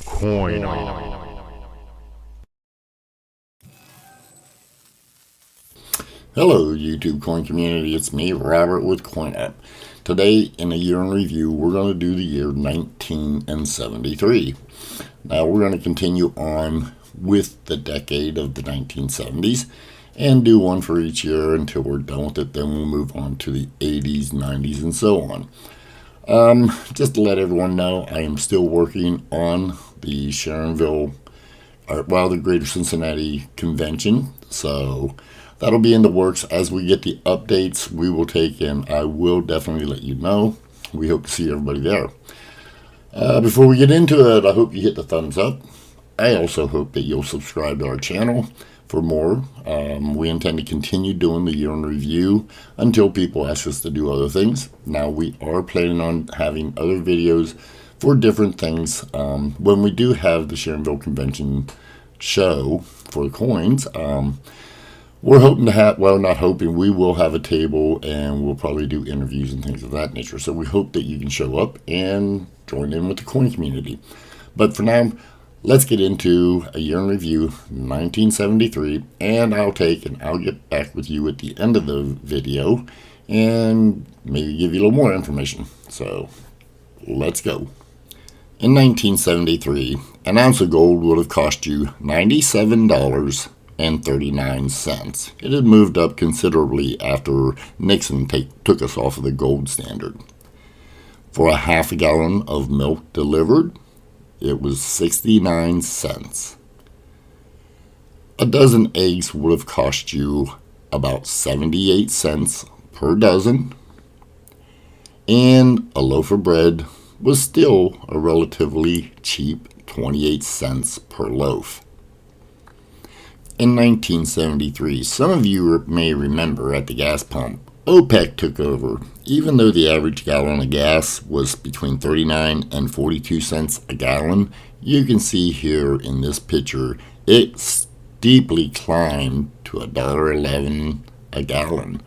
Coin on. Hello, YouTube coin community. It's me, Robert, with CoinUp. Today, in a year in review, we're going to do the year 1973. Now, we're going to continue on with the decade of the 1970s and do one for each year until we're done with it. Then we'll move on to the 80s, 90s, and so on. Just to let everyone know, I am still working on the Sharonville, the Greater Cincinnati Convention. So that'll be in the works. As we get the updates, we will take in. I will definitely let you know. We hope to see everybody there. Before we get into it, I hope you hit the thumbs up. I also hope that you'll subscribe to our channel for more. We intend to continue doing the year in review until people ask us to do other things. Now, we are planning on having other videos for different things. When we do have the Sharonville Convention show for the coins, we're hoping to have, not hoping, we will have a table and we'll probably do interviews and things of that nature. So we hope that you can show up and join in with the coin community. But for now, let's get into a year in review, 1973, and I'll get back with you at the end of the video and maybe give you a little more information. So let's go. In 1973, an ounce of gold would have cost you $97.39. It had moved up considerably after Nixon took us off of the gold standard. For a half a gallon of milk delivered, it was 69 cents. A dozen eggs would have cost you about 78 cents per dozen, and a loaf of bread was still a relatively cheap 28 cents per loaf. In 1973, some of you may remember at the gas pump, OPEC took over. Even though the average gallon of gas was between 39 and 42 cents a gallon, you can see here in this picture, it steeply climbed to $1.11 a gallon.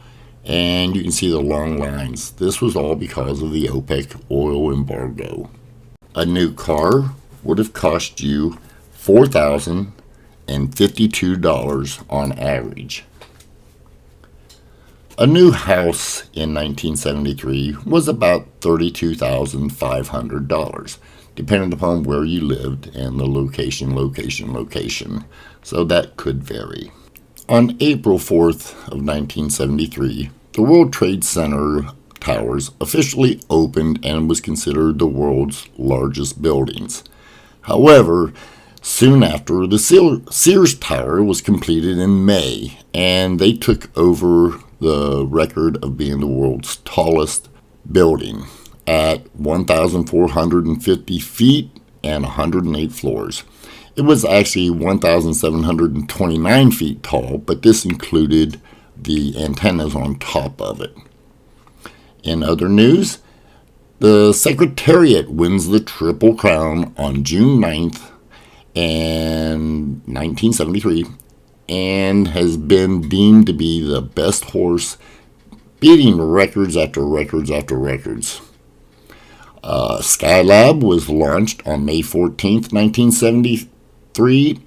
And you can see the long lines. This was all because of the OPEC oil embargo. A new car would have cost you $4,052 on average. A new house in 1973 was about $32,500, depending upon where you lived and the location. So that could vary. On April 4th of 1973, the World Trade Center towers officially opened and was considered the world's largest buildings. However, soon after, the Sears Tower was completed in May, and they took over the record of being the world's tallest building at 1,450 feet and 108 floors. It was actually 1,729 feet tall, but this included the antennas on top of it. In other news, the Secretariat wins the Triple Crown on June 9th in 1973 and has been deemed to be the best horse, beating records after records after records. Skylab was launched on May 14th, 1973,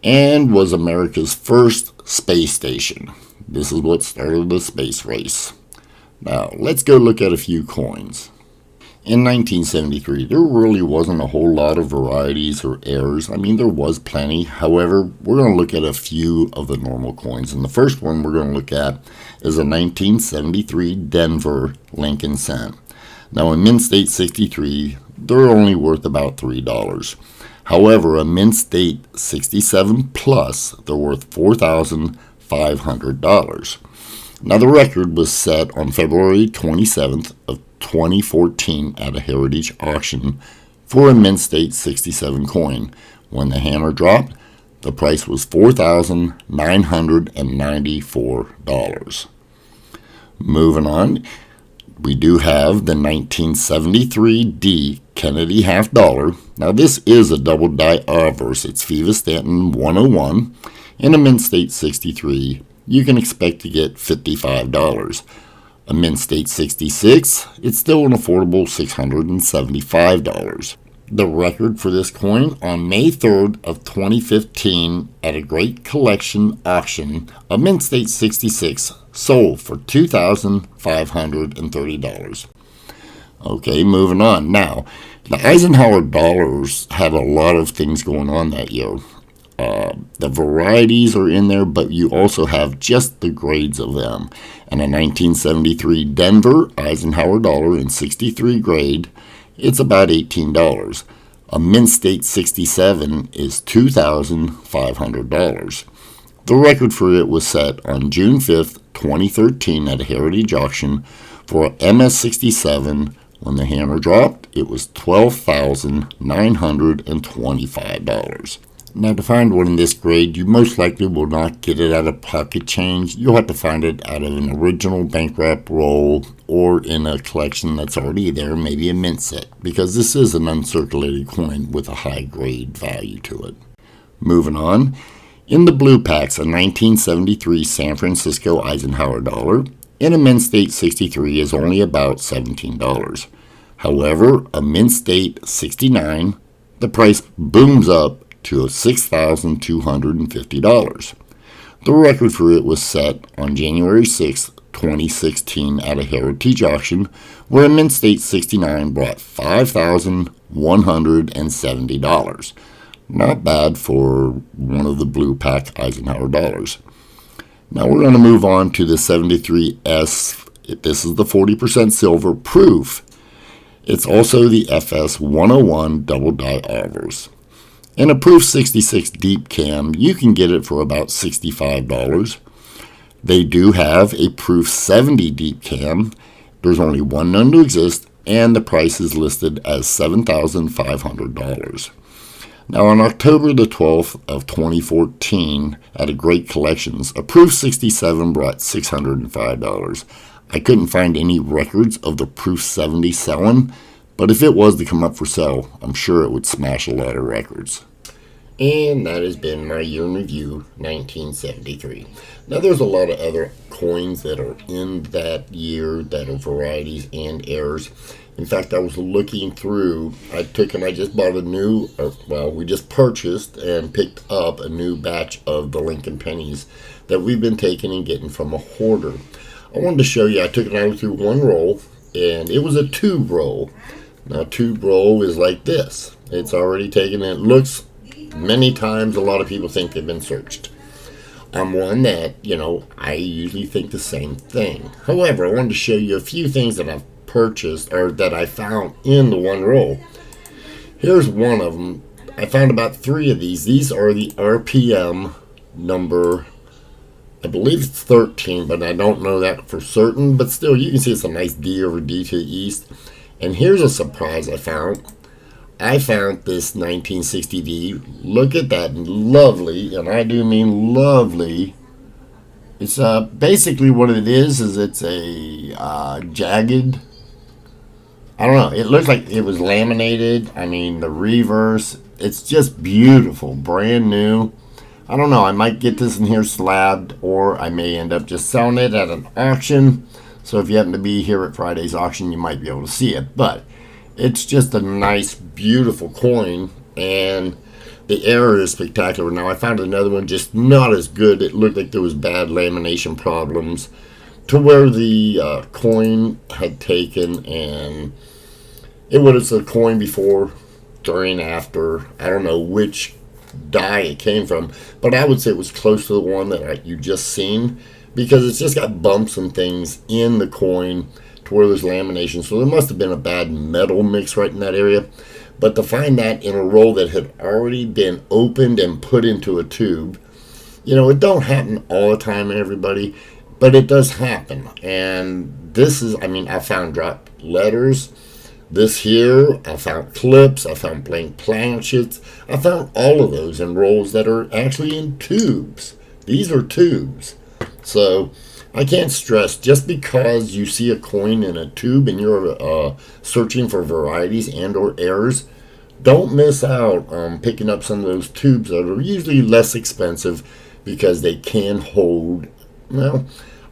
and was America's first space station. This is what started the space race. Now, let's go look at a few coins. In 1973, there really wasn't a whole lot of varieties or errors. I mean, there was plenty. However, we're going to look at a few of the normal coins. And the first one we're going to look at is a 1973 Denver Lincoln cent. Now, in mint state 63, they're only worth about $3. However, a mint state 67 plus, they're worth $4,500. Now, the record was set on February 27th of 2014 at a heritage auction for a mint state 67 coin. When the hammer dropped, the price was $4,994. Moving on, we do have the 1973 D Kennedy half dollar. Now, this is a double die obverse. It's Viva Stanton 101. In a mint state 63, you can expect to get $55. A mint state 66, it's still an affordable $675. The record for this coin on May 3rd of 2015 at a great collection auction, a Mint State 66 sold for $2,530. Okay, moving on. Now, the Eisenhower dollars had a lot of things going on that year. The varieties are in there, but you also have just the grades of them. And a 1973 Denver Eisenhower dollar in 63 grade, it's about $18. A Mint State 67 is $2,500. The record for it was set on June 5th, 2013 at a Heritage auction for MS67. When the hammer dropped, it was $12,925. Now, to find one in this grade, you most likely will not get it out of pocket change. You'll have to find it out of an original bank wrap roll or in a collection that's already there, maybe a mint set, because this is an uncirculated coin with a high grade value to it. Moving on, in the blue packs, a 1973 San Francisco Eisenhower dollar in a Mint State 63 is only about $17. However, a Mint State 69, the price booms up to $6,250. The record for it was set on January 6, 2016 at a Heritage auction where a Mint State 69 brought $5,170. Not bad for one of the blue pack Eisenhower dollars. Now we're going to move on to the 73S. This is the 40% silver proof. It's also the FS 101 double die Avers. In a proof 66 deep cam, you can get it for about $65. They do have a proof 70 deep cam. There's only one known to exist, and the price is listed as $7,500. Now, on October the 12th of 2014, at a Great Collections, a proof 67 brought $605. I couldn't find any records of the proof 70 selling, but if it was to come up for sale, I'm sure it would smash a lot of records. And that has been my year in review, 1973. Now, there's a lot of other coins that are in that year that are varieties and errors. In fact, I was looking through, I just bought we just purchased and picked up a new batch of the Lincoln Pennies that we've been taking and getting from a hoarder. I wanted to show you, I took it out through one roll, and it was a tube roll. Now, tube roll is like this. It's already taken, and it looks many times, a lot of people think they've been searched. I'm one that, I usually think the same thing. However, I wanted to show you a few things that I've purchased or that I found in the one roll. Here's one of them. I found about 3 of these. These are the RPM number, I believe it's 13, but I don't know that for certain. But still, you can see it's a nice D over D to the east. And here's a surprise I found. I found this 1960D. Look at that, lovely, and I do mean lovely. It's basically what it is it's a jagged, I don't know, it looks like it was laminated. I mean, the reverse, it's just beautiful, brand new. I don't know, I might get this in here slabbed, or I may end up just selling it at an auction. So if you happen to be here at Friday's auction, you might be able to see it. But it's just a nice, beautiful coin, and the error is spectacular. Now, I found another one just not as good. It looked like there was bad lamination problems to where the coin had taken, and it was a coin before, during, after. I don't know which die it came from, but I would say it was close to the one that you just seen, because it's just got bumps and things in the coin to where there's lamination. So there must have been a bad metal mix right in that area. But to find that in a roll that had already been opened and put into a tube, it don't happen all the time, everybody, but it does happen. And this is, I found dropped letters. This here, I found clips, I found blank planchets. I found all of those in rolls that are actually in tubes. These are tubes. So I can't stress, just because you see a coin in a tube and you're searching for varieties and or errors, don't miss out on picking up some of those tubes that are usually less expensive because they can hold,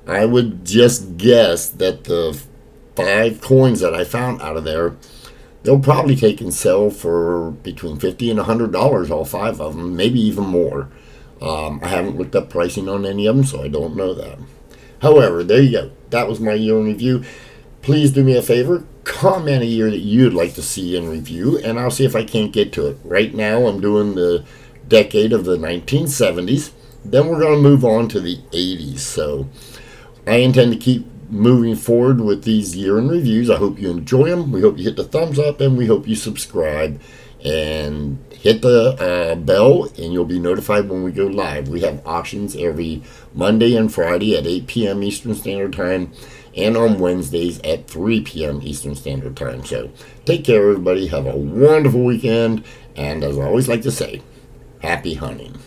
I would just guess that the 5 coins that I found out of there, they'll probably take and sell for between $50 and $100, all 5 of them, maybe even more. I haven't looked up pricing on any of them, so I don't know that. However, there you go. That was my year in review. Please do me a favor. Comment a year that you'd like to see in review, and I'll see if I can't get to it. Right now, I'm doing the decade of the 1970s. Then we're going to move on to the 80s. So I intend to keep moving forward with these year in reviews. I hope you enjoy them. We hope you hit the thumbs up, and we hope you subscribe and hit the bell, and you'll be notified when we go live. We have auctions every Monday and Friday at 8 p.m. Eastern Standard Time, and on Wednesdays at 3 p.m. Eastern Standard Time. So take care, everybody. Have a wonderful weekend, and as I always like to say, happy hunting.